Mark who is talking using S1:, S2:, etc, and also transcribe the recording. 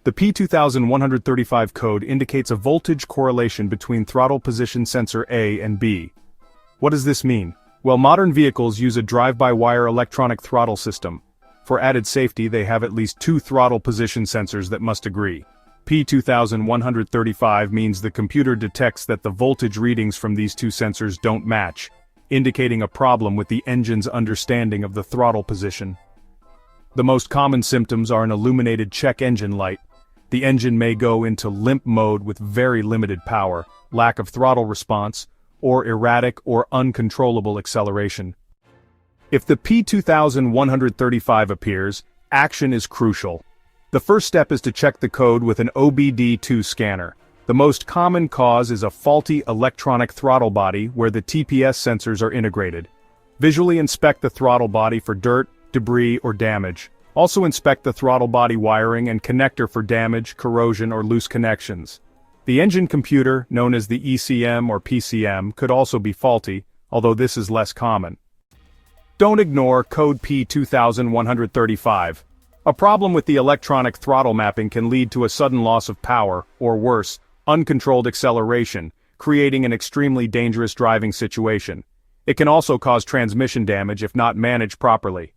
S1: The P2135 code indicates a voltage correlation between throttle position sensor A and B. What does this mean? Well, modern vehicles use a drive-by-wire electronic throttle system. For added safety, they have at least two throttle position sensors that must agree. P2135 means the computer detects that the voltage readings from these two sensors don't match, indicating a problem with the engine's understanding of the throttle position. The most common symptoms are an illuminated check engine light. The engine may go into limp mode with very limited power, lack of throttle response, or erratic or uncontrollable acceleration. If the P2135 appears, action is crucial. The first step is to check the code with an OBD2 scanner. The most common cause is a faulty electronic throttle body where the TPS sensors are integrated. Visually inspect the throttle body for dirt, debris, or damage. Also inspect the throttle body wiring and connector for damage, corrosion, or loose connections. The engine computer, known as the ECM or PCM, could also be faulty, although this is less common. Don't ignore code P2135. A problem with the electronic throttle mapping can lead to a sudden loss of power, or worse, uncontrolled acceleration, creating an extremely dangerous driving situation. It can also cause transmission damage if not managed properly.